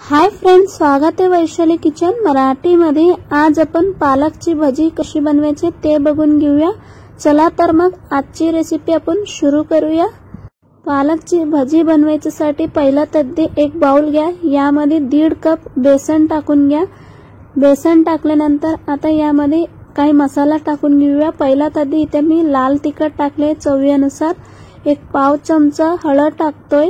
Hi friends, स्वागत आहे Vaishali kitchen Marathi मध्ये। आज आपण पालकची भाजी कशी बनवायची ते बघून घेऊया। चला तर मग आजची रेसिपी आपण सुरू करूया। पालकची भाजी बनवायसाठी पहिला तद्दी एक बाउल घ्या। यामध्ये 1.5 कप बेसन टाकून घ्या। बेसन टाकल्यानंतर आता यामध्ये काही मसाला टाकून घेऊया। पहिला तद्दी इथे मी लाल तिखट टाकले चवीनुसार, 1 पाव चमचा हळद टाकतोय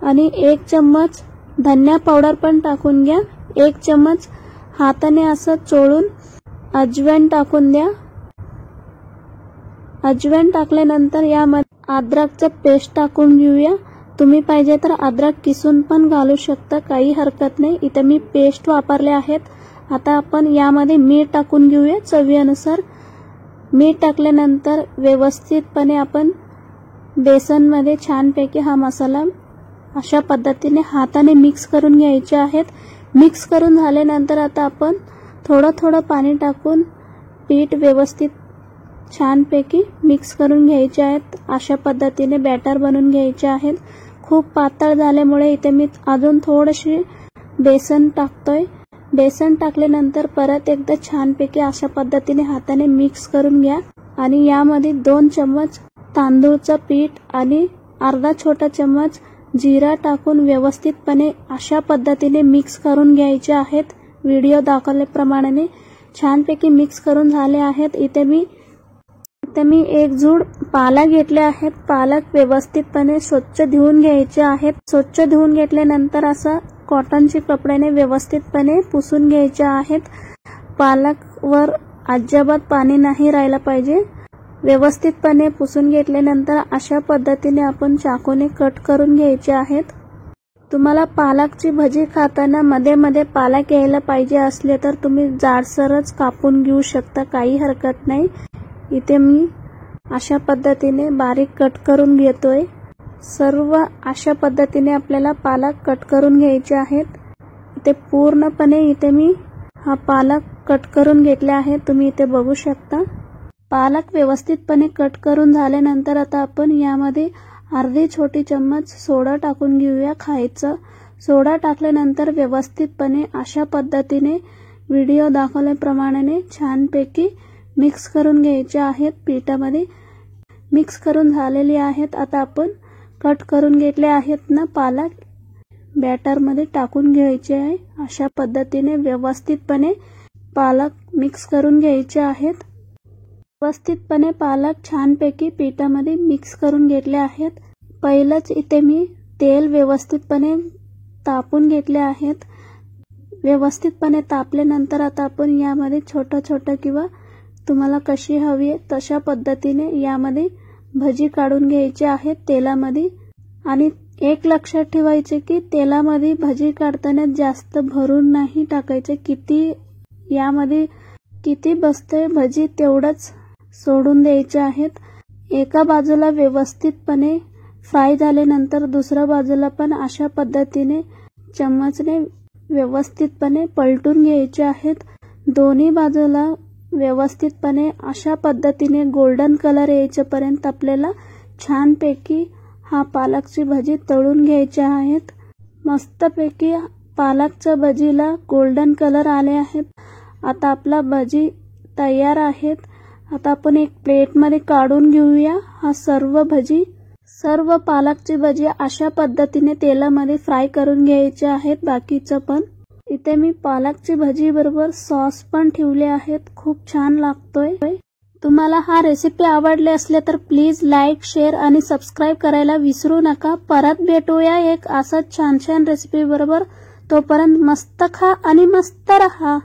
आणि 1 चम्मच धनिया पावडर पण टाकून घ्या। 1 चम्मच हाताने असं चोळून अजवाइन टाकून द्या। अजवाइन टाकल्यानंतर यामध्ये अद्रकचं पेस्ट टाकून घेऊया। तुम्ही पाहिजे तर अद्रक किसून पण घालू शकता, काही हरकत नाही। इथे मी पेस्ट वापरले आहेत। आता आपण यामध्ये मीठ टाकून घेऊया चवीनुसार। मीठ टाकल्यानंतर व्यवस्थितपणे आपण बेसनमध्ये छानपैकी हा मसाला अशा पद्धतीने हाताने मिक्स करून घ्यायचे आहेत। मिक्स करून झाल्यानंतर आता आपण थोडं पाणी टाकून पीठ व्यवस्थित छानपैकी मिक्स करून घ्यायचे आहेत। अशा पद्धतीने बॅटर बनवून घ्यायचे आहेत। खूप पातळ झाल्यामुळे इथे मी अजून थोडीशी बेसन टाकतोय। बेसन टाकल्यानंतर परत एकदा छानपैकी अशा पद्धतीने हाताने मिक्स करून घ्या आणि यामध्ये 2 चम्मच तांदूळचं पीठ आणि अर्धा छोटा चम्मच जीरा टाकून व्यवस्थितपणे अशा पद्धतीने मिक्स करून घ्यायचे आहेत। व्हिडिओ दाखवल्याप्रमाणे छानपैकी मिक्स करून झाले आहेत। इथे मी 1 जूड पालक घेतले आहेत। पालक व्यवस्थितपणे स्वच्छ धुवून घ्यायचे आहेत। स्वच्छ धुवून घेतल्यानंतर असं कॉटनची कपड्याने व्यवस्थितपणे पुसून घ्यायचे आहेत। पालकवर अजिबात पाणी नाही राहिला पाहिजे। व्यवस्थितपणे पुसून घेतल्यानंतर अशा पद्धतीने आपण चाकूने कट करून घ्यायचे आहेत। तुम्हाला पालकची भाजी खाताना मध्ये मध्ये पालक यायला पाहिजे असले तर तुम्ही जाडसरच कापून घेऊ शकता, काही हरकत नाही। इथे मी अशा पद्धतीने बारीक कट करून घेतोय। सर्व अशा पद्धतीने आपल्याला पालक कट करून घ्यायचे आहेत। इथे पूर्णपणे इथे मी हा पालक कट करून घेतला आहे, तुम्ही इथे बघू शकता। पालक व्यवस्थितपणे कट करून झाल्यानंतर आता आपण यामध्ये अर्धी छोटी चम्मच सोडा टाकून घेऊया खायचं। सोडा टाकल्यानंतर व्यवस्थितपणे अशा पद्धतीने व्हिडिओ दाखवल्याप्रमाणे छानपैकी मिक्स करून घ्यायचे आहेत। पिठामध्ये मिक्स करून झालेली आहेत। आता आपण कट करून घेतले आहेत ना पालक, बॅटरमध्ये टाकून घ्यायचे आहे। अशा पद्धतीने व्यवस्थितपणे पालक मिक्स करून घ्यायचे आहेत। व्यवस्थितपणे पालक छानपैकी पिठामध्ये मिक्स करून घेतले आहेत। पहिलंच इथे मी तेल व्यवस्थितपणे तापून घेतले आहेत। व्यवस्थितपणे तापल्यानंतर आता आपण यामध्ये छोटा किंवा तुम्हाला कशी हवी आहे तशा पद्धतीने यामध्ये भजी काढून घ्यायची आहे तेलामध्ये। आणि एक लक्षात ठेवायचे की तेलामध्ये भजी काढताना जास्त भरून नाही टाकायचे। यामध्ये किती बसते भजी तेवढंच सोडून द्यायचे आहेत। एका बाजूला व्यवस्थितपणे फ्राय झाल्यानंतर दुसऱ्या बाजूला पण अशा पद्धतीने चम्मचने व्यवस्थितपणे पलटून घ्यायचे आहेत। दोन्ही बाजूला व्यवस्थितपणे अशा पद्धतीने गोल्डन कलर येईपर्यंत आपल्याला छानपैकी हा पालकची भाजी तळून घ्यायची आहेत। मस्तपैकी पालकच्या भाजीला गोल्डन कलर आले आहेत। आता आपला भाजी तयार आहेत। आता आपण एक प्लेटमध्ये काढून घेऊया। हा सर्व पालकची भाजी अशा पद्धतीने तेलामध्ये फ्राय करून घ्यायचे आहेत। बाकीचं पण इथे मी पालकची भाजी बरोबर सॉस पण ठेवले आहेत, खूप छान लागतोय। तुम्हाला हा रेसिपी आवडले असले तर प्लीज लाईक, शेअर आणि सबस्क्राइब करायला विसरू नका। परत भेटूया एक असंच छान रेसिपी बरोबर। तोपर्यंत मस्त खा आणि मस्त रहा।